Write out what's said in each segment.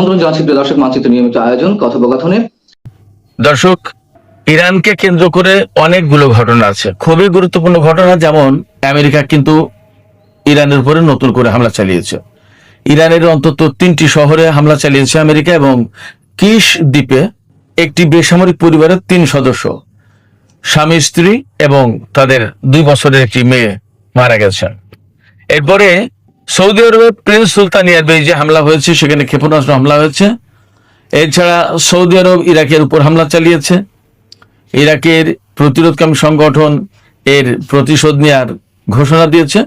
আমন্ত্রণ জানাচ্ছি প্রিয় দর্শক, মানচিত্র নিয়মিত আয়োজন কথোপকথনে। দর্শক, ইরানকে কেন্দ্র করে অনেকগুলো ঘটনা আছে, খুবই গুরুত্বপূর্ণ ঘটনা। যেমন আমেরিকা কিন্তু ইরানের উপরে নতুন করে হামলা চালিয়েছে। ইরানের অন্তত 3টি শহরে হামলা চালিয়েছে আমেরিকা, এবং কিশ দ্বীপে একটি বেসামরিক পরিবারের 3 সদস্য, স্বামী স্ত্রী এবং তাদের 2 বছরের একটি মেয়ে মারা গেছেন। এরপরে সৌদি আরবের প্রিন্স সুলতান এয়ারবেজে হামলা হয়েছে, সেখানে ক্ষেপণাস্ত্র হামলা হয়েছে। এছাড়া সৌদি আরব ইরাকের উপর হামলা চালিয়েছে। ইরাকের প্রতিরোধকামী সংগঠন এর প্রতিশোধ নেওয়ার ঘোষণা দিয়েছে।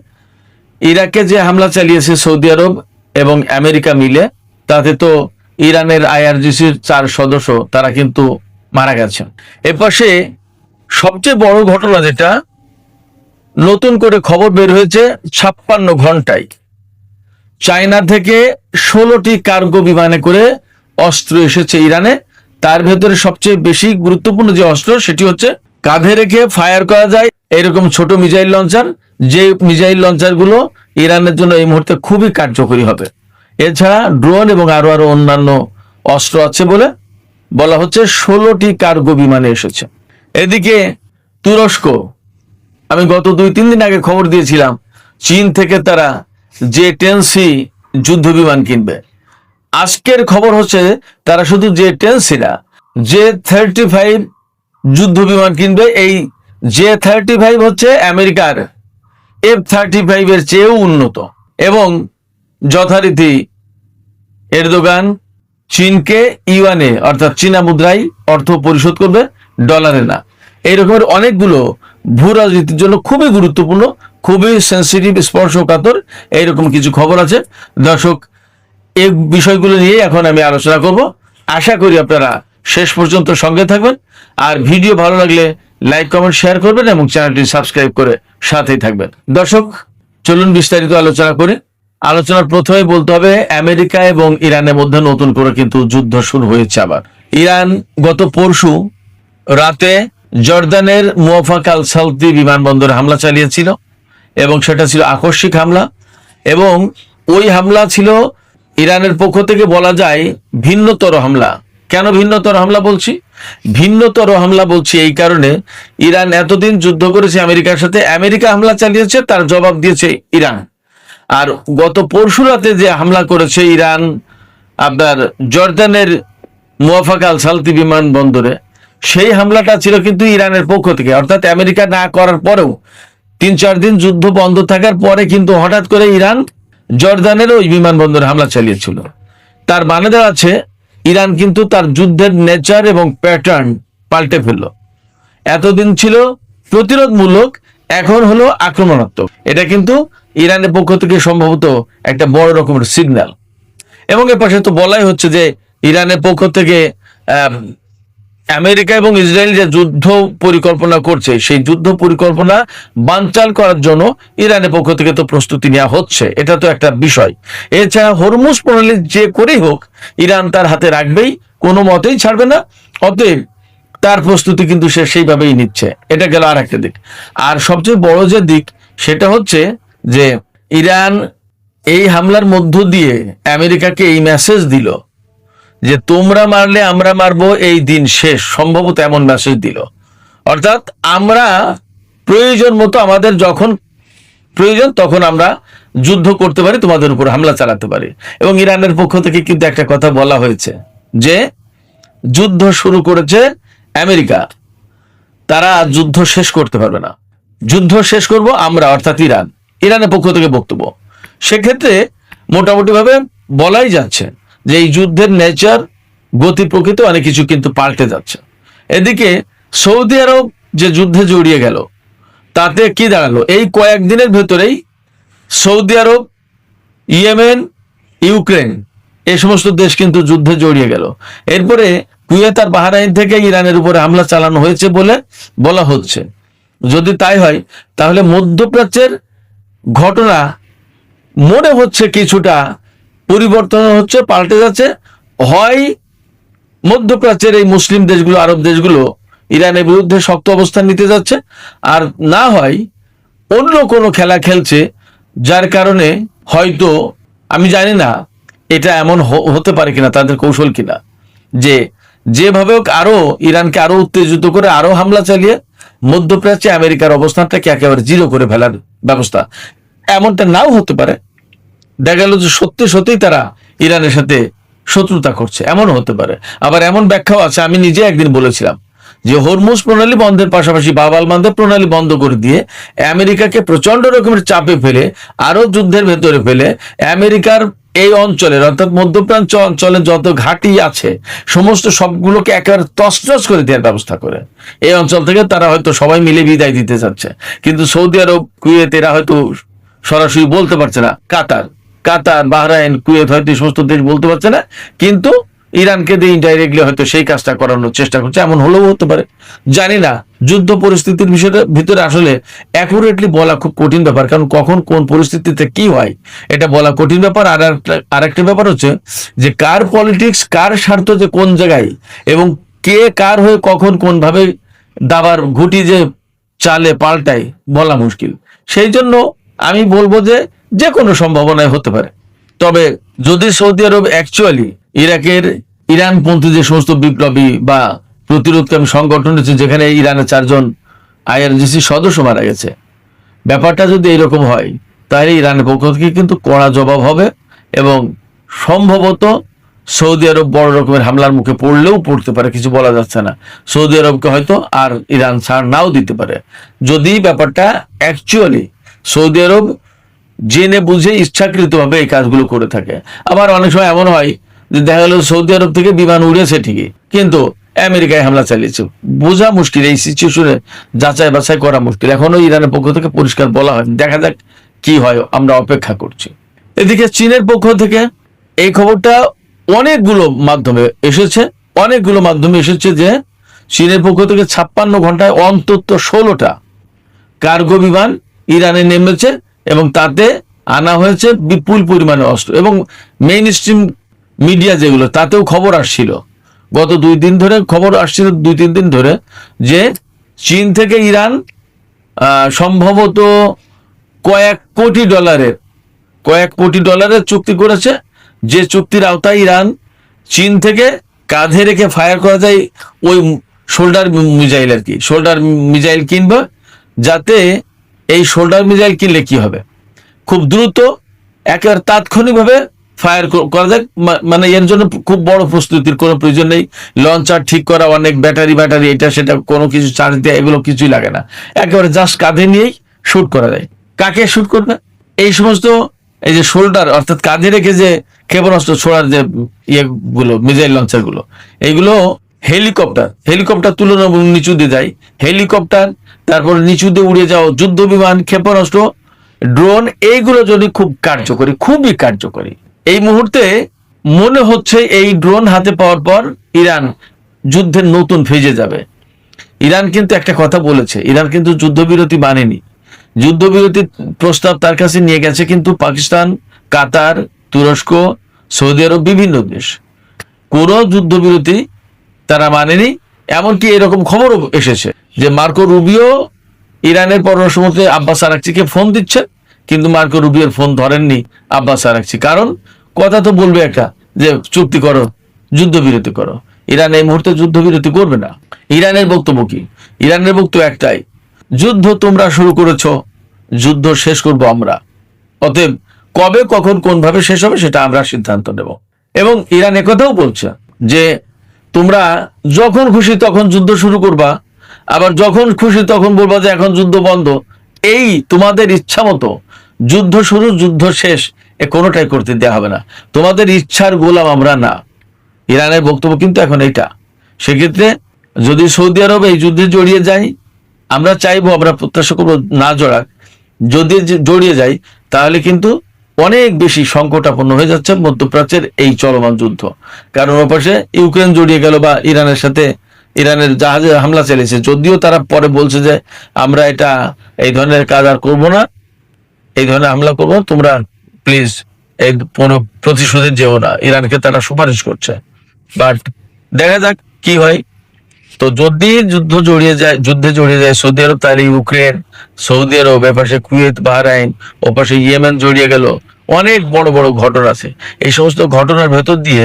ইরাকে যে হামলা চালিয়েছে সৌদি আরব এবং আমেরিকা মিলে, তাতে তো ইরানের আইআরজিসির 4 সদস্য তারা কিন্তু মারা গেছেন। এর পাশে সবচেয়ে বড় ঘটনা যেটা নতুন করে খবর বের হয়েছে, 56 ঘন্টায় চায়না থেকে 16টি কার্গো বিমানে করে অস্ত্র এসেছে ইরানে। তার ভেতরে সবচেয়ে বেশি গুরুত্বপূর্ণ যে অস্ত্র, সেটি হচ্ছে কাঁধে রেখে ফায়ার করা যায় এরকম ছোট মিসাইল লঞ্চার, যে মিসাইল লঞ্চারগুলো ইরানের জন্য এই মুহূর্তে খুবই কার্যকরী হবে। এছাড়া ড্রোন এবং আরো অন্যান্য অস্ত্র আছে বলে বলা হচ্ছে। 16টি কার্গো বিমানে এসেছে। এদিকে তুরস্ক, আমি গত 2-3 দিন আগে খবর দিয়েছিলাম, চীন থেকে তারা J-10C যুদ্ধ বিমান কিনবে। আজকের খবর হচ্ছে তারা শুধু J-10C না, J-35 যুদ্ধ বিমান কিনবে। এই J-35 হচ্ছে আমেরিকার F-35 এর চেয়েও উন্নত, এবং যথারীতি এরদোগান চীনকে ইউয়ানে অর্থাৎ চীনা মুদ্রায় অর্থ পরিশোধ করবে, ডলারে না। এই রকমের অনেকগুলো ভূ রাজনীতির জন্য খুবই গুরুত্বপূর্ণ, খুবই সেন্সিটিভ, স্পর্শকাতর এইরকম কিছু খবর আছে। দর্শক, এই বিষয়গুলো নিয়ে এখন আমি আলোচনা করব। আশা করি আপনারা শেষ পর্যন্ত সঙ্গে থাকবেন, আর ভিডিও ভালো লাগলে লাইক, কমেন্ট, শেয়ার করবেন এবং চ্যানেলটি সাবস্ক্রাইব করে সাথেই থাকবেন। দর্শক, চলুন বিস্তারিত আলোচনা করি। আলোচনার প্রথমে বলতে হবে, আমেরিকা এবং ইরানের মধ্যে নতুন করে কিন্তু যুদ্ধ শুরু হয়েছে আবার। ইরান গত পরশু রাতে জর্দানের মুওয়াফাক আল সালতি বিমানবন্দরে হামলা চালিয়েছিল, এবং সেটা ছিল আকস্মিক হামলা। এবং ওই হামলা ছিল ইরানের পক্ষ থেকে বলা যায় ভিন্নতর হামলা। কেন ভিন্নতর হামলা বলছি? ভিন্নতর হামলা বলছি এই কারণে, ইরান এতদিন যুদ্ধ করেছে আমেরিকার সাথে, আমেরিকা হামলা চালিয়েছে, তার জবাব দিয়েছে ইরান। আর গত পরশু রাতে যে হামলা করেছে ইরান আপনার জর্দানের মুওয়াফাক আল সালতি বিমানবন্দরে, সেই হামলাটা ছিল কিন্তু ইরানের পক্ষ থেকে। অর্থাৎ আমেরিকা না করার পরেও 3-4 দিন যুদ্ধ বন্ধ থাকার পরে কিন্তু হঠাৎ করে ইরান জর্দানের ওই বিমানবন্দরে হামলা চালিয়েছিল। তার মানে দাঁড়াচ্ছে ইরান কিন্তু তার যুদ্ধের নেচার এবং প্যাটার্ন পাল্টে ফেলল। এতদিন ছিল প্রতিরোধমূলক, এখন হলো আক্রমণাত্মক। এটা কিন্তু ইরানের পক্ষ থেকে সম্ভবত একটা বড় রকমের সিগন্যাল। এবং এর পাশে তো বলাই হচ্ছে যে ইরানের পক্ষ থেকে আমেরিকা এবং ইসরায়েল যে যুদ্ধ পরিকল্পনা করছে, সেই যুদ্ধ পরিকল্পনা বানচাল করার জন্য ইরানের পক্ষ থেকে তো প্রস্তুতি নেওয়া হচ্ছে, এটা তো একটা বিষয়। এছাড়া হরমুজ প্রণালী যে করেই হোক ইরান তার হাতে রাখবেই, কোনো মতেই ছাড়বে না। অতএব তার প্রস্তুতি কিন্তু সে সেইভাবেই নিচ্ছে। এটা গেল আর একটা দিক। আর সবচেয়ে বড় যে দিক, সেটা হচ্ছে যে ইরান এই হামলার মধ্য দিয়ে আমেরিকাকে এই মেসেজ দিল যে তোমরা মারলে আমরা মারবো, এই দিন শেষ, সম্ভবত এমন মেসেজ দিল। অর্থাৎ আমরা প্রয়োজন মতো, আমাদের যখন প্রয়োজন তখন আমরা যুদ্ধ করতে পারি, তোমাদের উপর হামলা চালাতে পারি। এবং ইরানের পক্ষ থেকে কিন্তু একটা কথা বলা হয়েছে যে যুদ্ধ শুরু করেছে আমেরিকা, তারা যুদ্ধ শেষ করতে পারবে না, যুদ্ধ শেষ করব আমরা, অর্থাৎ ইরান। ইরানের পক্ষ থেকে বক্তব্য, সেক্ষেত্রে মোটামুটি ভাবে বলাই যাচ্ছে যে এই যুদ্ধের নেচার, গতি, প্রকৃতি অনেক কিছু কিন্তু পাল্টে যাচ্ছে। এদিকে সৌদি আরব যে যুদ্ধে জড়িয়ে গেল, তাতে কি দাঁড়ালো? এই কয়েকদিনের ভেতরেই সৌদি আরব, ইয়েমেন, ইউক্রেন, এই সমস্ত দেশ কিন্তু যুদ্ধে জড়িয়ে গেল। এরপরে কুয়েত আর বাহরাইন থেকে ইরানের উপরে হামলা চালানো হয়েছে বলে বলা হচ্ছে। যদি তাই হয়, তাহলে মধ্যপ্রাচ্যের ঘটনা মনে হচ্ছে কিছুটা পরিবর্তন হচ্ছে, পাল্টে যাচ্ছে। হয় মধ্যপ্রাচ্যের এই মুসলিম দেশগুলো, আরব দেশগুলো ইরানের বিরুদ্ধে শক্ত অবস্থান নিতে যাচ্ছে, আর না হয় অন্য কোনো খেলা খেলছে, যার কারণে হয়তো, আমি জানি না, এটা এমন হতে পারে কিনা, তাদের কৌশল কিনা, যে যেভাবে হোক আরো ইরানকে আরো উত্তেজিত করে আরো হামলা চালিয়ে মধ্যপ্রাচ্যে আমেরিকার অবস্থানটাকে একেবারে জিরো করে ফেলার ব্যবস্থা। এমনটা নাও হতে পারে, দেখা গেল যে সত্যি সত্যিই তারা ইরানের সাথে শত্রুতা করছে, এমনও হতে পারে। আবার এমন ব্যাখ্যাও আছে, আমি নিজে একদিন বলেছিলাম যে হরমুজ প্রণালী বন্ধের পাশাপাশি বাব আল মানদেব প্রণালী বন্ধ করে দিয়ে আমেরিকাকে প্রচন্ড রকমের চাপে ফেলে আরো যুদ্ধের ভেতরে ফেলে আমেরিকার এই অঞ্চলের অর্থাৎ মধ্যপ্রাচ্য অঞ্চলে যত ঘাঁটি আছে সমস্ত সবগুলোকে একেবারে তছনছ করে দেওয়ার ব্যবস্থা করে এই অঞ্চল থেকে তারা হয়তো সবাই মিলে বিদায় দিতে চাচ্ছে। কিন্তু সৌদি আরব, কুয়েত এরা হয়তো সরাসরি বলতে পারছে না, কাতার, বাহরাইন, কুয়েত হয়তো এই সমস্ত দেশ বলতে পারছে না, কিন্তু ইরানকে দিয়ে ইনডাইরেক্টলি হয়তো সেই কাজটা করানোর চেষ্টা করছে, এমন হলেও হতে পারে, জানি না। যুদ্ধ পরিস্থিতির বিষয়টা ভিতরে আসলে অ্যাকুরেটলি বলা খুব কঠিন ব্যাপার, কারণ কখন কোন পরিস্থিতিতে কি হয় এটা বলা কঠিন ব্যাপার। আর একটা ব্যাপার হচ্ছে যে কার পলিটিক্স, কার স্বার্থ যে কোন জায়গায় এবং কে কার হয়ে কখন কোন ভাবে দাবার ঘুটি যে চালে পাল্টায় বলা মুশকিল। সেই জন্য আমি বলবো যে যে কোনো সম্ভাবনায় হতে পারে। তবে যদি সৌদি আরব অ্যাকচুয়ালি ইরানপন্থী যে সমস্ত বিপ্লবী বা প্রতিরোধকামী সংগঠন রয়েছে, যেখানে ইরানের 4 জন IRGC সদস্য মারা গেছে, ব্যাপারটা যদি এরকম হয় তাহলে ইরানের পক্ষ থেকে কিন্তু কড়া জবাব হবে এবং সম্ভবত সৌদি আরব বড় রকমের হামলার মুখে পড়লেও পড়তে পারে, কিছু বলা যাচ্ছে না। সৌদি আরবকে হয়তো আর ইরান ছাড় নাও দিতে পারে যদি ব্যাপারটা অ্যাকচুয়ালি সৌদি আরব জেনে বুঝে ইচ্ছাকৃতভাবে এই কাজগুলো করে থাকে। আবার অনেক সময় এমন হয় যে দেখা গেল সৌদি আরব থেকে বিমান উড়েছে ঠিকই, কিন্তু আমেরিকায় হামলা চালিয়েছে, বোঝা মুশকিল, এই সিচুয়েশনে যাচাই বাছাই করা মুশকিল। এখনো ইরানের পক্ষ থেকে পরিষ্কার বলা হয়, দেখা যাক কি হয়, আমরা অপেক্ষা করছি। এদিকে চীনের পক্ষ থেকে এই খবরটা অনেকগুলো মাধ্যমে এসেছে যে চীনের পক্ষ থেকে 56 ঘন্টায় অন্তত 16টা কার্গো বিমান ইরানে নেমেছে এবং তাতে আনা হয়েছে বিপুল পরিমাণে অস্ত্র। এবং মেইন স্ট্রিম মিডিয়া যেগুলো, তাতেও খবর আসছিল, গত 2-3 ধরে খবর আসছিল, 2-3 দিন ধরে, যে চীন থেকে ইরান সম্ভবত কয়েক কোটি ডলারের চুক্তি করেছে, যে চুক্তির আওতায় ইরান চীন থেকে কাঁধে রেখে ফায়ার করা যায় ওই শোল্ডার মিসাইল কিনবে, যাতে এই শোল্ডার মিসাইল কিনলে কি হবে, খুব দ্রুত একেবারে তাৎক্ষণিকভাবে ফায়ার করা যায়। মানে এর জন্য খুব বড় প্রস্তুতির কোনো প্রয়োজন নেই, লঞ্চার ঠিক করা, অনেক ব্যাটারি এটা সেটা কোনো কিছু চার্জ দেওয়া, এগুলো কিছুই লাগে না, একেবারে জাস্ট কাঁধে নিয়েই শুট করা যায়। কাকে শুট করবে? এই সমস্ত এই যে শোল্ডার অর্থাৎ কাঁধে রেখে যে ক্ষেপণাস্ত্র ছোড়ার যে ইয়েগুলো, মিসাইল লঞ্চার গুলো, এইগুলো হেলিকপ্টার তুলনামূলক নিচু দিয়ে যায়, হেলিকপ্টার, তারপরে নিচু দিয়ে উড়ে যাও যুদ্ধ বিমান, ক্ষেপণাস্ত্র, ড্রোন, এইগুলো যদি খুবই কার্যকরী। এই মুহূর্তে মনে হচ্ছে এই ড্রোন হাতে পাওয়ার পর ইরান যুদ্ধের নতুন ফেজে যাবে। ইরান কিন্তু একটা কথা বলেছে, ইরান কিন্তু যুদ্ধবিরতি মানেনি, যুদ্ধবিরতির প্রস্তাব তার কাছে নিয়ে গেছে কিন্তু পাকিস্তান, কাতার, তুরস্ক, সৌদি আরব, বিভিন্ন দেশ, কোনো যুদ্ধবিরতি তারা মানেনি। এমনকি এরকম খবরও এসেছে যে মার্কো রুবিও ইরানের পররাষ্ট্রমন্ত্রী আব্বাস আরাকচিকে ফোন দিচ্ছেন, কিন্তু মার্কো রুবিওর ফোন ধরেননি আব্বাস আরাকচি, কারণ কথা তো বলবে একটা যে চুক্তি করো, যুদ্ধবিরতি করো। ইরান এই মুহূর্তে যুদ্ধবিরতি করবে না। ইরানের বক্তব্য কি? ইরানের বক্তব্য একটাই, যুদ্ধ তোমরা শুরু করেছো, যুদ্ধ শেষ করব আমরা, অতএব কবে, কখন, কোন ভাবে শেষ হবে সেটা আমরা সিদ্ধান্ত নেব। এবং ইরান একথাও বলছে যে তোমরা যখন খুশি তখন যুদ্ধ শুরু করবা, আবার যখন খুশি তখন বলবা যে এখন যুদ্ধ বন্ধ। এই তোমাদের ইচ্ছা মতো যুদ্ধ শুরু, যুদ্ধ শেষ, এ কোনোটাই করতে দেওয়া হবে না, তোমাদের ইচ্ছার গোলাম আমরা না। ইরানের বক্তব্য কিন্তু এখন এইটা। সেক্ষেত্রে যদি সৌদি আরব এই যুদ্ধে জড়িয়ে যায়, আমরা চাইবো, আমরা প্রত্যাশা করবো না জড়াক, যদি জড়িয়ে যায় তাহলে কিন্তু অনেক বেশি সংকটাপন্ন হয়ে যাচ্ছে মধ্যপ্রাচ্যের এই চলমান যুদ্ধ। কারণ ওপাশে ইউক্রেন জড়িয়ে গেল বা ইরানের জাহাজে হামলা চালিয়েছে, যদিও তারা পরে বলছে যে আমরা এই ধরনের কাজ আর করবো না, এই ধরনের হামলা করবো, তোমরা প্লিজ এই কোনো প্রতিশোধে যেও না, ইরানকে তারা সুপারিশ করছে। বাট দেখা যাক কি হয়। তো যদি যুদ্ধে জড়িয়ে যায় সৌদি আরব, তাহলে ইউক্রেন, সৌদি আরব, এপাশে কুয়েত, বাহরাইন, ওপাশে ইয়েমেন জড়িয়ে গেল, অনেক বড় বড় ঘটনা আছে। এই সমস্ত ঘটনার ভেতর দিয়ে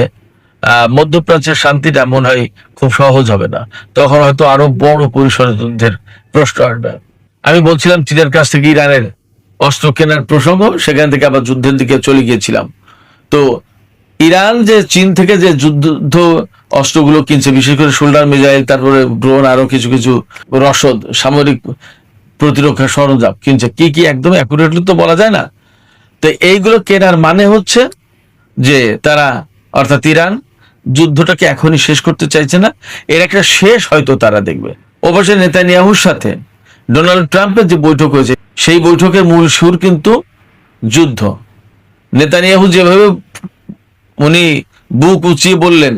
মধ্যপ্রাচ্যের শান্তিটা মনে হয় খুব সহজ হবে না। তখন হয়তো আরো বড় পরিসরে যুদ্ধের প্রশ্ন আসবে। আমি বলছিলাম চীনের কাছ থেকে ইরানের অস্ত্র কেনার প্রসঙ্গ, সেখান থেকে আবার যুদ্ধের দিকে চলে গিয়েছিলাম। তো ইরান যে চীন থেকে যে যুদ্ধ অস্ত্রগুলো কিনছে, বিশেষ করে শোল্ডার মিসাইল, তারপরে ড্রোন, আরো কিছু কিছু রসদ, সামরিক প্রতিরক্ষা সরঞ্জাম কিনছে, কি কি একদম অ্যাকুরেটলি তো বলা যায় না। তো এইগুলো কেনার মানে হচ্ছে যে তারা, অর্থাৎ ইরান, যুদ্ধটাকে এখনই শেষ করতে চাইছে না, এর একটা শেষ হয়তো তারা দেখবে। অবশ্যই নেতানিয়াহুর সাথে ডোনাল্ড ট্রাম্পের যে বৈঠক হয়েছে, সেই বৈঠকের মূল সুর কিন্তু যুদ্ধ। নেতানিয়াহু যেভাবে উনি বুক উঁচিয়ে বললেন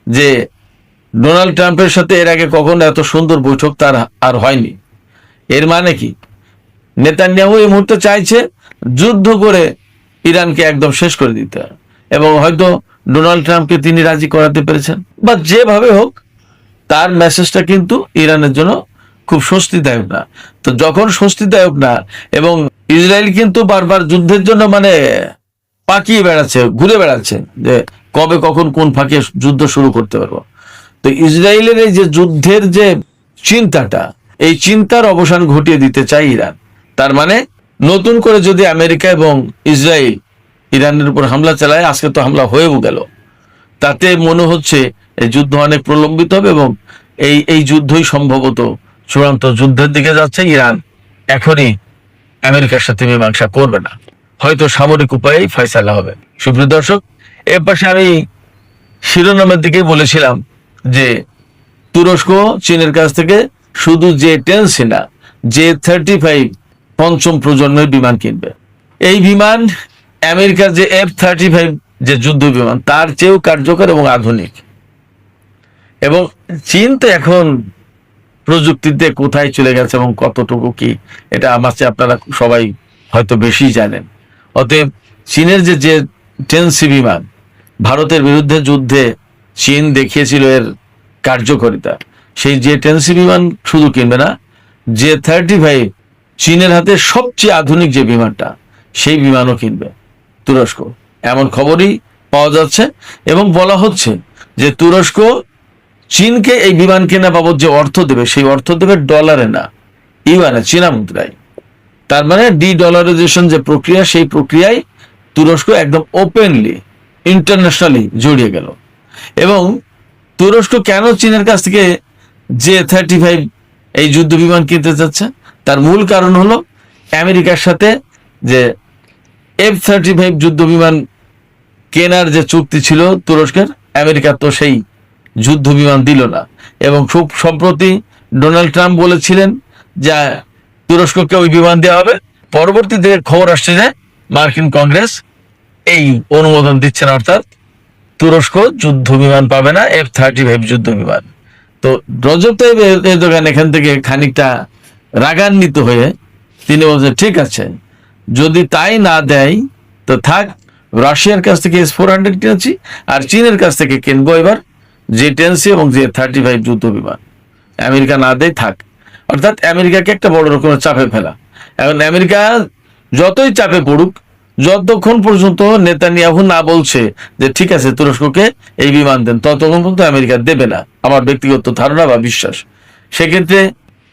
যে ডোনাল্ড ট্রাম্পের সাথে এর আগে কখনো এত সুন্দর বৈঠক তার আর হয়নি, এর মানে কি নেতানিয়াহু এই মুহূর্তে চাইছে যুদ্ধ করে ইরানকে একদম শেষ করে দিতে, এবং হয়তো ডোনাল্ড ট্রাম্পকে তিনি রাজি করাতে পেরেছেন, বা যেভাবে হোক তার মেসেজটা কিন্তু ইরানের জন্য খুব স্বস্তিদায়ক না। তো যখন স্বস্তিদায়ক না, এবং ইসরায়েল কিন্তু বারবার যুদ্ধের জন্য মানে পাকিয়ে বেড়াচ্ছে, ঘুরে বেড়াচ্ছে যে কবে কখন কোন ফাঁকে যুদ্ধ শুরু করতে পারবো। তো ইসরায়েলের এই যে যুদ্ধের যে চিন্তাটা, এই চিন্তার অবসান ঘটিয়ে দিতে চায় ইরান। তার মানে নতুন করে যদি আমেরিকা এবং ইসরায়েল ইরানের উপর হামলা চালায়, আজকে তো হামলা হয়েও গেল, তাতে মনে হচ্ছে এই যুদ্ধ অনেক প্রলম্বিত হবে, এবং এই যুদ্ধই সম্ভবত চূড়ান্ত যুদ্ধের দিকে যাচ্ছে। ইরান এখনই আমেরিকার সাথে মীমাংসা করবে না, হয়তো সামরিক উপায়েই ফয়সালা হবে। সুপ্রিয় দর্শক, এর পাশে আমি শিরোনামের দিকে বলেছিলাম যে তুরস্ক চীনের কাছ থেকে শুধু J-10 না, J-35 পঞ্চম প্রজন্মের বিমান কিনবে। এই বিমান আমেরিকার যে F-35 যে যুদ্ধ বিমান, তার চেয়েও কার্যকর এবং আধুনিক। এবং চীন তো এখন প্রযুক্তিতে কোথায় চলে গেছে এবং কতটুকু কি, এটা আমার চেয়ে আপনারা সবাই হয়তো বেশি জানেন। অতএব চীনের যে J-10C বিমান, ভারতের বিরুদ্ধে যুদ্ধে চীন দেখিয়েছিল এর কার্যকারিতা, সেই J-10C বিমান শুধু কিনবে না, J-35 চীনের হাতে সবচেয়ে আধুনিক যে বিমানটা, সেই বিমানও কিনবে তুরস্ক, এমন খবরই পাওয়া যাচ্ছে। এবং বলা হচ্ছে যে তুরস্ক চীনকে এই বিমান কেনা বাবদ যে অর্থ দেবে, সেই অর্থ দেবে ডলারে না, ইউয়ানে, চীনা মুদ্রায়। তার মানে ডলারাইজেশন যে প্রক্রিয়া, সেই প্রক্রিয়ায় তুরস্ক একদম ওপেনলি ইন্টারন্যাশনালি জড়িয়ে গেল। এবং তুরস্ক কেন চীনের কাছ থেকে J-35 এই যুদ্ধ বিমান কিনতে চাচ্ছে, তার মূল কারণ হলো আমেরিকার সাথে যে F-35 যুদ্ধ বিমান কেনার যে চুক্তি ছিল তুরস্কের, আমেরিকা তো সেই যুদ্ধ বিমান দিল না। এবং খুব সম্প্রতি ডোনাল্ড ট্রাম্প বলেছিলেন যে তুরস্ককে ওই বিমান দেওয়া হবে। পরবর্তীতে খবর আসছে যে মার্কিন কংগ্রেস এই অনুমোদন দিচ্ছে না, অর্থাৎ তুরস্ক যুদ্ধ বিমান পাবে না, F-35 যুদ্ধ বিমান। তো রজব তাইব এরদোগান এখান থেকে খানিকটা রাগান্বিত হয়ে তিনি বলছেন, ঠিক আছে, যদি তাই না দেয় তো থাক, রাশিয়ার কাছ থেকে S-400 কিনেছি, আর চীনের কাছ থেকে কিনবো এবার J-10C এবং J-35 যুদ্ধ বিমান। আমেরিকা না দেয় থাক, অর্থাৎ আমেরিকাকে একটা বড় রকমের চাপে ফেলা। এখন আমেরিকা যতই চাপে পড়ুক, যতক্ষণ পর্যন্ত নেতানিয়াহু না বলছে যে ঠিক আছে তুরস্ককে এই বিমান দেন, ততক্ষণ পর্যন্ত আমেরিকা দেবে না, আমার ব্যক্তিগত ধারণা বা বিশ্বাস। সেক্ষেত্রে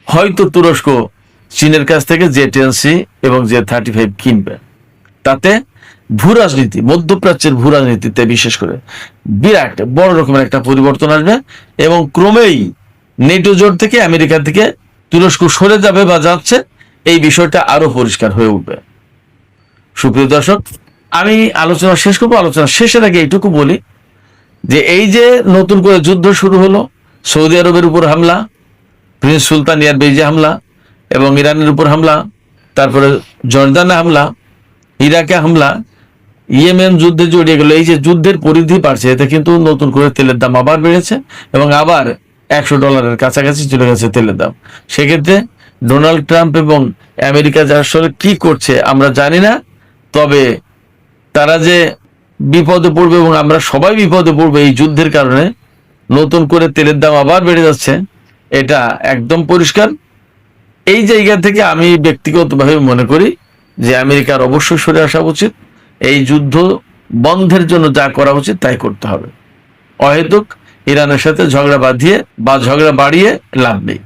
হয়তো তুরস্ক চীনের কাছ থেকে J-10C এবং J-35 কিনবে। তাতে ভূ রাজনীতি, মধ্যপ্রাচ্যের ভূ রাজনীতিতে বিশেষ করে বিরাট বড় রকমের একটা পরিবর্তন আসবে, এবং ক্রমেই নেটো জোট থেকে আমেরিকা থেকে তুরস্ক সরে যাবে বা যাচ্ছে, এই বিষয়টা আরো পরিষ্কার হয়ে উঠবে। সুপ্রিয় দর্শক, আমি আলোচনা শেষ করবো। আলোচনা শেষের আগে এইটুকু বলি যে এই যে নতুন করে যুদ্ধ শুরু হলো, সৌদি আরবের উপর হামলা, প্রিন্স সুলতান এয়ারবেজে হামলা, এবং ইরানের উপর হামলা, তারপরে জর্দানে হামলা, ইরাকে হামলা, ইয়েমেন যুদ্ধে জড়িয়ে গেল, এই যে যুদ্ধের পরিধি বাড়ছে, এতে কিন্তু নতুন করে তেলের দাম আবার বেড়েছে, এবং আবার $100 কাছাকাছি চলে গেছে তেলের দাম। সেক্ষেত্রে ডোনাল্ড ট্রাম্প এবং আমেরিকা যার আসলে কি করছে আমরা জানি না, তবে তারা যে বিপদে পড়বে এবং আমরা সবাই বিপদে পড়বে এই যুদ্ধের কারণে, নতুন করে তেলের দাম আবার বেড়ে যাচ্ছে, এটা একদম পরিষ্কার। এই জায়গা থেকে আমি ব্যক্তিগতভাবে মনে করি যে আমেরিকার অবশ্যই সরে আসা উচিত, এই যুদ্ধ বন্ধের জন্য যা করা উচিত তাই করতে হবে। অহেতুক ইরানের সাথে ঝগড়া বাঁধিয়ে বা ঝগড়া বাড়িয়ে লাভ নেই।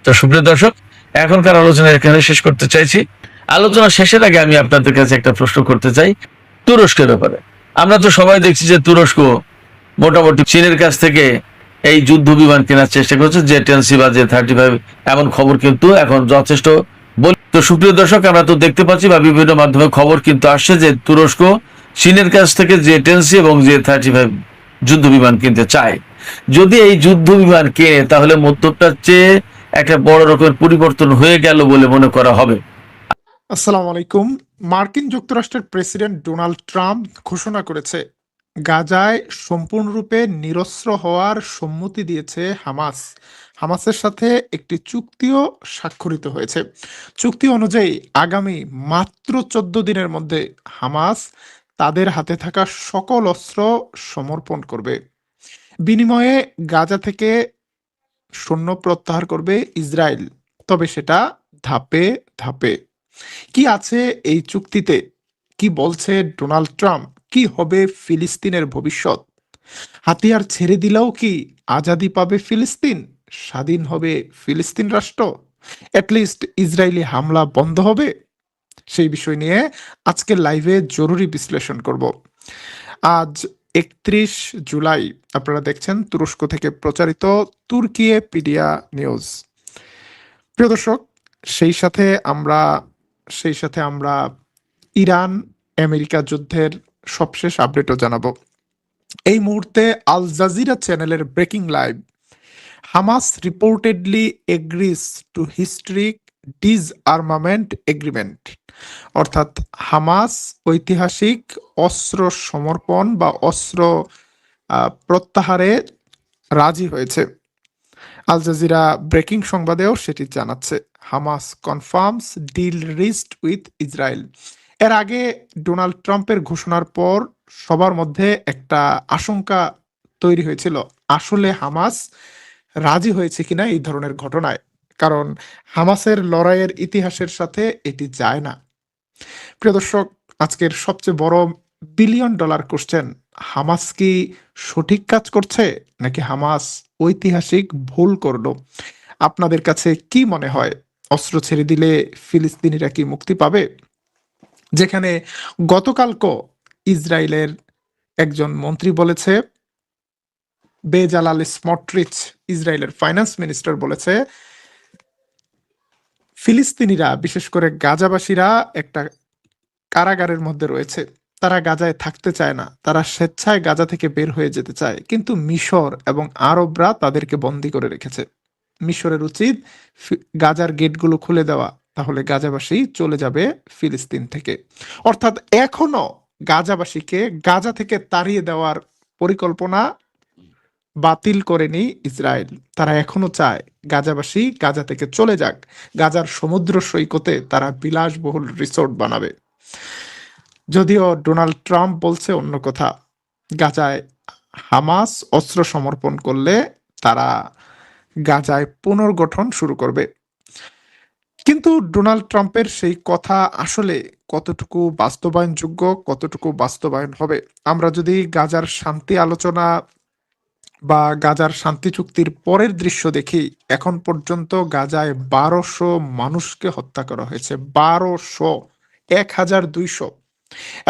তো সুপ্রিয় দর্শক, এখনকার আলোচনা এখানে শেষ করতে চাইছি। আলোচনা শেষের আগে আমি আপনাদের কাছে একটা প্রশ্ন করতে চাই তুরস্কের ব্যাপারে। আমরা তো সবাই দেখছি যে তুরস্ক মোটামুটি চীনের কাছ থেকে এই যুদ্ধ বিমান কেনার চেষ্টা করছে, J-10C বা J-35, এমন খবর কিন্তু এখন যথেষ্ট বলি। তো সুপ্রিয় দর্শক, আমরা তো দেখতে পাচ্ছি বা বিভিন্ন মাধ্যমে খবর কিন্তু আসছে যে তুরস্ক চীনের কাছ থেকে J-10C এবং J-35 যুদ্ধ বিমান কিনতে চায়। যদি এই যুদ্ধ বিমান কেনে তাহলে মধ্যপ্রাচ্যে একটা বড় রকমের পরিবর্তন হয়ে গেল বলে মনে করা হবে। আসসালামু আলাইকুম। মার্কিন যুক্তরাষ্ট্রের প্রেসিডেন্ট ডোনাল্ড ট্রাম্প ঘোষণা করেছে গাজায় সম্পূর্ণরূপে নিরস্ত্র হওয়ার সম্মতি দিয়েছে হামাস। হামাসের সাথে একটি চুক্তিও স্বাক্ষরিত হয়েছে। চুক্তি অনুযায়ী আগামী মাত্র 14 দিনের মধ্যে হামাস তাদের হাতে থাকা সকল অস্ত্র সমর্পণ করবে। বিনিময়ে গাজা থেকে সৈন্য প্রত্যাহার করবে ইসরায়েল, তবে সেটা ধাপে ধাপে। কি আছে এই চুক্তিতে? কি বলছে ডোনাল্ড ট্রাম্প? কি হবে ফিলিস্তিনের ভবিষ্যৎ? হাতিয়ার ছেড়ে দিলেও কি আজাদি পাবে ফিলিস্তিন? স্বাধীন হবে ফিলিস্তিন রাষ্ট্র? অ্যাটলিস্ট ইসরায়েলি হামলা বন্ধ হবে? সেই বিষয় নিয়ে আজকের লাইভে জরুরি বিশ্লেষণ করব। আজ 31 জুলাই, আপনারা দেখছেন তুরস্ক থেকে প্রচারিত তুর্কিয়ে পিডিয়া নিউজ। প্রিয় দর্শক, সেই সাথে আমরা ইরান আমেরিকা যুদ্ধের সবশেষ আপডেটও জানাবো। এই মুহূর্তে আল জাজিরা চ্যানেলের breaking live. Hamas reportedly agrees to historic disarmament agreement, অর্থাৎ হামাস ঐতিহাসিক অস্ত্র সমর্পণ বা অস্ত্র প্রত্যাহারে রাজি হয়েছে। আল জাজিরা ব্রেকিং সংবাদেও সেটি জানাচ্ছে। Hamas confirms deal reached with Israel. এর আগে ডোনাল্ড ট্রাম্পের ঘোষণার পর সবার মধ্যে একটা আশঙ্কা তৈরি হয়েছিল, আসলে হামাস রাজি হয়েছে কিনা এই ধরনের ঘটনায়, কারণ হামাসের লড়াইয়ের ইতিহাসের সাথে এটি যায় না। প্রিয় দর্শক, আজকের সবচেয়ে বড় বিলিয়ন ডলার কোশ্চেন, হামাস কি সঠিক কাজ করছে নাকি হামাস ঐতিহাসিক ভুল করলো? আপনাদের কাছে কি মনে হয়? অস্ত্র ছেড়ে দিলে ফিলিস্তিনিরা কি মুক্তি পাবে? যেখানে গতকালকে ইসরায়েলের একজন মন্ত্রী বলেছে, বেজালাল স্মটরিচ, ইসরায়েলের ফাইন্যান্স মিনিস্টার বলেছে, ফিলিস্তিনিরা বিশেষ করে গাজাবাসীরা একটা কারাগারের মধ্যে রয়েছে। তারা গাজায় থাকতে চায় না, তারা স্বেচ্ছায় গাজা থেকে বের হয়ে যেতে চায়, কিন্তু মিশর এবং আরবরা তাদেরকে বন্দী করে রেখেছে। মিশরের উচিত গাজার গেটগুলো খুলে দেওয়া, তাহলে গাজাবাসী চলে যাবে ফিলিস্তিন থেকে। অর্থাৎ এখনো গাজাবাসীকে গাজা থেকে তাড়িয়ে দেওয়ার পরিকল্পনা বাতিল করেনি ইসরায়েল। তারা এখনো চায় গাজাবাসী গাজা থেকে চলে যাক, গাজার সমুদ্র সৈকতে তারা বিলাসবহুল রিসোর্ট বানাবে। যদিও ডোনাল্ড ট্রাম্প বলছে অন্য কথা, গাজায় হামাস অস্ত্র সমর্পণ করলে তারা গাজায় পুনর্গঠন শুরু করবে। কিন্তু ডোনাল্ড ট্রাম্পের সেই কথা আসলে কতটুকু বাস্তবায়নযোগ্য, কতটুকু বাস্তবায়ন হবে? আমরা যদি গাজার শান্তি আলোচনা বা গাজার শান্তি চুক্তির পরের দৃশ্য দেখি, এখন পর্যন্ত গাজায় 1200 মানুষকে হত্যা করা হয়েছে। 1200, 1200,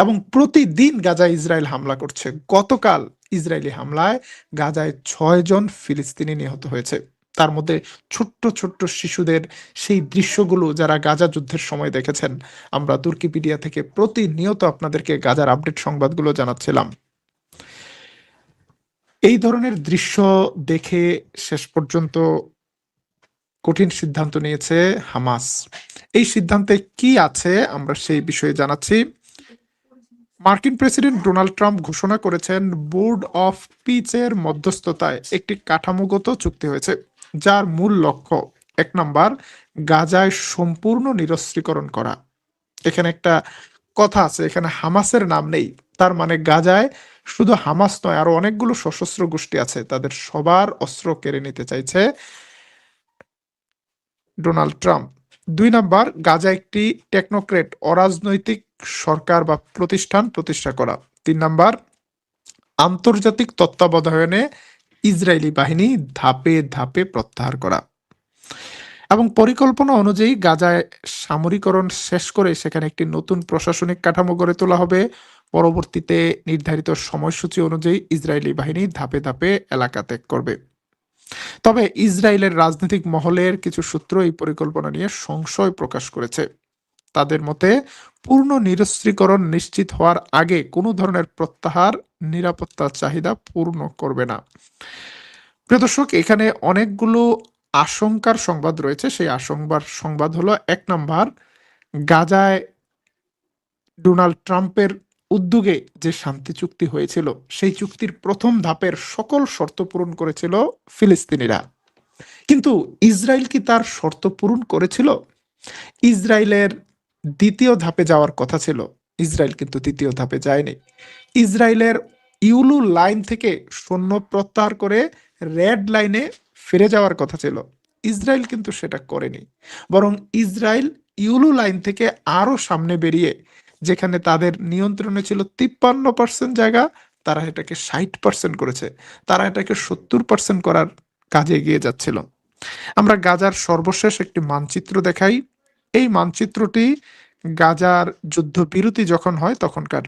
এবং প্রতিদিন গাজায় ইসরায়েল হামলা করছে। গতকাল ইসরায়েলি হামলায় গাজায় 6 জন ফিলিস্তিনি নিহত হয়েছে, তার মধ্যে ছোট্ট ছোট্ট শিশুদের সেই দৃশ্যগুলো যারা গাজা যুদ্ধের সময় দেখেছেন। আমরা তুর্কিপিডিয়া থেকে প্রতিনিয়ত আপনাদেরকে গাজার আপডেট সংবাদগুলো জানাচ্ছিলাম। এই ধরনের দৃশ্য দেখে শেষ পর্যন্ত কঠিন সিদ্ধান্ত নিয়েছে হামাস। এই সিদ্ধান্তে কি আছে আমরা সেই বিষয়ে জানাচ্ছি। মার্কিন প্রেসিডেন্ট ডোনাল্ড ট্রাম্প ঘোষণা করেছেন বোর্ড অফ পিচের মধ্যস্থতায় একটি কাঠামোগত চুক্তি হয়েছে, যার মূল লক্ষ্য 1 নম্বর, গাজায় সম্পূর্ণ নিরস্ত্রীকরণ করা। এখানে একটা কথা আছে, এখানে হামাসের নাম নেই, তার মানে গাজায় শুধু হামাস নয়, আরো অনেকগুলো সশস্ত্র গোষ্ঠী আছে, তাদের সবার অস্ত্র কেড়ে নিতে চাইছে ডোনাল্ড ট্রাম্প। 2 নম্বর, গাজা একটি টেকনোক্রেট অরাজনৈতিক সরকার বা প্রতিষ্ঠান প্রতিষ্ঠা করা। 3 নাম্বার, আন্তর্জাতিক তত্ত্বাবধানে ইসরায়েলি বাহিনী ধাপে ধাপে প্রত্যাহার করা এবং পরিকল্পনা অনুযায়ী গাজায় সামরিকরণ শেষ করে সেখানে একটি নতুন প্রশাসনিক কাঠামো গড়ে তোলা হবে। পরবর্তীতে নির্ধারিত সময়সূচি অনুযায়ী ইসরায়েলি বাহিনী ধাপে ধাপে এলাকা ত্যাগ করবে। তবে ইসরায়েলের রাজনৈতিক মহলের কিছু সূত্র এই পরিকল্পনা নিয়ে সংশয় প্রকাশ করেছে। তাদের মতে পূর্ণ নিরস্ত্রীকরণ নিশ্চিত হওয়ার আগে কোনো ধরনের প্রত্যাহার নিরাপত্তার চাহিদা পূর্ণ করবে না। প্রিয় দর্শক, এখানে অনেকগুলো আশঙ্কার সংবাদ রয়েছে। সেই আশঙ্কার সংবাদ হলো, 1 নাম্বার, গাজায় ডোনাল্ড ট্রাম্পের উদ্যোগে যে শান্তি চুক্তি হয়েছিল সেই চুক্তির প্রথম ধাপের সকল শর্ত পূরণ করেছিল ফিলিস্তিনিরা, কিন্তু ইসরায়েল কি তার শর্ত পূরণ করেছিল? ইসরায়েলের দ্বিতীয় ধাপে যাওয়ার কথা ছিল, ইসরায়েল কিন্তু দ্বিতীয় ধাপে যায়নি। ইসরায়েলের ইউলু লাইন থেকে সৈন্য প্রত্যাহার করে রেড লাইনে ফিরে যাওয়ার কথা ছিল, ইসরায়েল কিন্তু সেটা করেনি। বরং ইসরায়েল ইউলু লাইন থেকে আরো সামনে বেরিয়ে, যেখানে তাদের নিয়ন্ত্রণে ছিল 53% জায়গা, তারা এটাকে 60% করেছে। তারা এটাকে 70% করার কাজে এগিয়ে যাচ্ছিল। আমরা গাজার সর্বশেষ একটি মানচিত্র দেখাই। এই মানচিত্রটি গাজার যুদ্ধবিরতি যখন হয় তখনকার।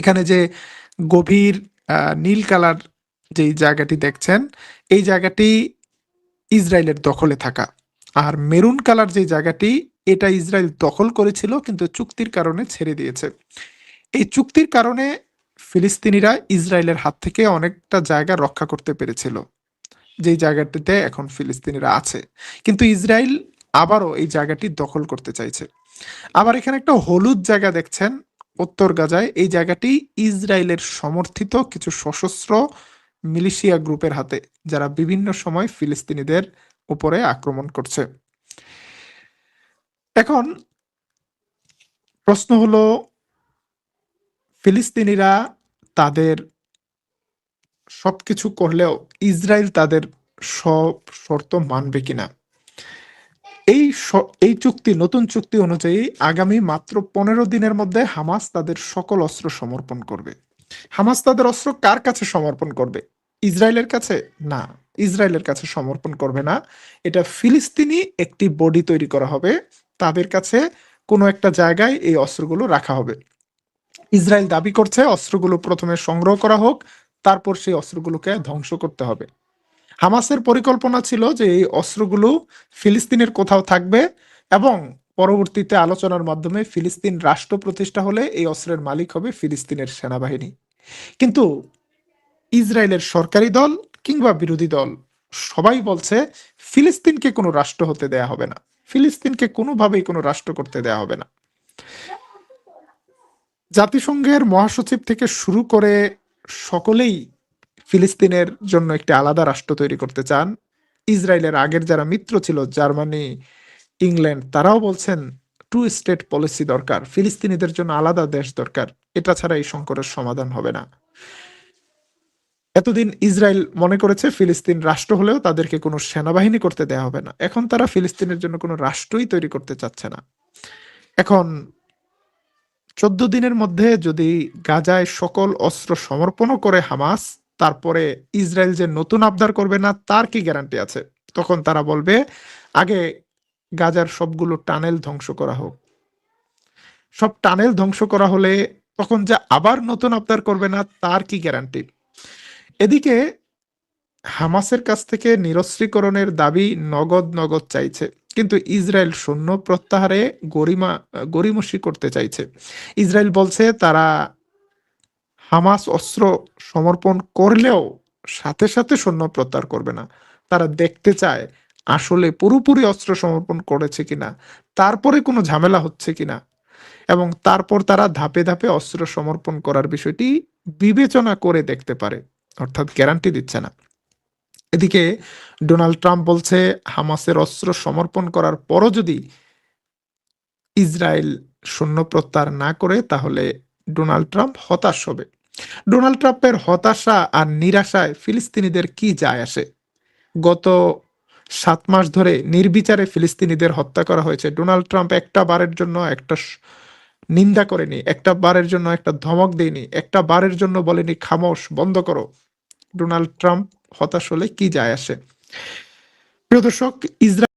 এখানে যে গভীর নীল কালার যেই জায়গাটি দেখছেন, এই জায়গাটি ইসরায়েলের দখলে থাকা। আর মেরুন কালার যে জায়গাটি, এটা ইসরায়েল দখল করেছিল কিন্তু চুক্তির কারণে ছেড়ে দিয়েছে। এই চুক্তির কারণে ফিলিস্তিনিরা ইসরায়েলের হাত থেকে অনেকটা জায়গা রক্ষা করতে পেরেছিল, যেই জায়গাটিতে এখন ফিলিস্তিনিরা আছে। কিন্তু ইসরায়েল আবারও এই জায়গাটি দখল করতে চাইছে। আবার এখানে একটা হলুদ জায়গা দেখছেন উত্তর গাজায়, এই জায়গাটি ইসরায়েলের সমর্থিত কিছু সশস্ত্র মিলিশিয়া গ্রুপের হাতে, যারা বিভিন্ন সময় ফিলিস্তিনিদের উপরে আক্রমণ করছে। এখন প্রশ্ন হলো, ফিলিস্তিনিরা তাদের সবকিছু করলেও ইসরায়েল তাদের সব শর্ত মানবে কিনা? এই চুক্তি, নতুন চুক্তি অনুযায়ী আগামী মাত্র 15 দিনের মধ্যে হামাস তাদের সকল অস্ত্র সমর্পণ করবে। হামাস তাদের অস্ত্র কার কাছে সমর্পণ করবে? ইসরায়েলের কাছে? না, ইসরায়েলের কাছে সমর্পণ করবে না। এটা ফিলিস্তিনি একটি বডি তৈরি করা হবে, তাদের কাছে কোনো একটা জায়গায় এই অস্ত্রগুলো রাখা হবে। ইসরায়েল দাবি করছে অস্ত্রগুলো প্রথমে সংগ্রহ করা হোক, তারপর সেই অস্ত্রগুলোকে ধ্বংস করতে হবে। হামাসের পরিকল্পনা ছিল যে এই অস্ত্রগুলো ফিলিস্তিনের কোথাও থাকবে এবং পরবর্তীতে আলোচনার মাধ্যমে ফিলিস্তিন রাষ্ট্র প্রতিষ্ঠা হলে এই অস্ত্রের মালিক হবে ফিলিস্তিনের সেনাবাহিনী। কিন্তু ইসরায়েলের সরকারি দল কিংবা বিরোধী দল সবাই বলছে ফিলিস্তিনকে কোনো রাষ্ট্র হতে দেয়া হবে না, ফিলিস্তিনকে কোনোভাবেই কোনো রাষ্ট্র করতে দেয়া হবে না। জাতিসংঘের মহাসচিব থেকে শুরু করে সকলেই ফিলিস্তিনের জন্য একটি আলাদা রাষ্ট্র তৈরি করতে চান। ইসরায়েলের আগের যারা মিত্র ছিল, জার্মানি, ইংল্যান্ড, তারাও বলছেন 2 স্টেট পলিসি দরকার, ফিলিস্তিনিদের জন্য আলাদা দেশ দরকার, এটা ছাড়া এই সংকটের সমাধান হবে না। এতদিন ইসরায়েল মনে করেছে ফিলিস্তিন রাষ্ট্র হলেও তাদেরকে কোনো সেনাবাহিনী করতে দেয়া হবে না, এখন তারা ফিলিস্তিনের জন্য কোনো রাষ্ট্রই তৈরি করতে চাচ্ছে না। এখন 14 দিনের মধ্যে যদি গাজায় সকল অস্ত্র সমর্পণও করে হামাস, তারপরে ইসরায়েল যে নতুন আবদার করবে না তার কি গ্যারান্টি আছে? তখন তারা বলবে আগে গাজার সবগুলো টানেল ধ্বংস করা হোক। সব টানেল ধ্বংস করা হলে তখন যে আবার নতুন আবদার করবে না তার কি গ্যারান্টি? এদিকে হামাসের কাছ থেকে নিরস্ত্রীকরণের দাবি নগদ নগদ চাইছে, কিন্তু ইসরায়েল সৈন্য প্রত্যাহারে গড়িমসি করতে চাইছে। ইসরায়েল বলছে তারা হামাস অস্ত্র সমর্পণ করলেও সাথে সাথে সৈন্য প্রত্যাহার করবে না, তারা দেখতে চায় আসলে পুরোপুরি অস্ত্র সমর্পণ করেছে কিনা, তারপরে কোনো ঝামেলা হচ্ছে কিনা, এবং তারপর তারা ধাপে ধাপে অস্ত্র সমর্পণ করার বিষয়টি বিবেচনা করে দেখতে পারে, অর্থাৎ গ্যারান্টি দিচ্ছে না। এদিকে ডোনাল্ড ট্রাম্প বলছে হামাসের অস্ত্র সমর্পণ করার পরও যদি ইসরায়েল সৈন্য প্রত্যাহার না করে তাহলে ডোনাল্ড ট্রাম্প হতাশ হবে। ডোনাল্ড ট্রাম্পের হতাশা আর নিরাশায় ফিলিস্তিনিদের কি যায় আসে? গত 7 মাস ধরে নির্বিচারে ফিলিস্তিনিদের হত্যা করা হয়েছে। ডোনাল্ড ট্রাম্প একটা বারের জন্য একটা নিন্দা করেনি, একটা বারের জন্য একটা ধমক দেয়নি, একটা বারের জন্য বলেনি খামোশ, বন্ধ করো। ডোনাল্ড ট্রাম্প হতাশ হলে কি যায় আসে? প্রিয় দর্শক, ইসরায়েল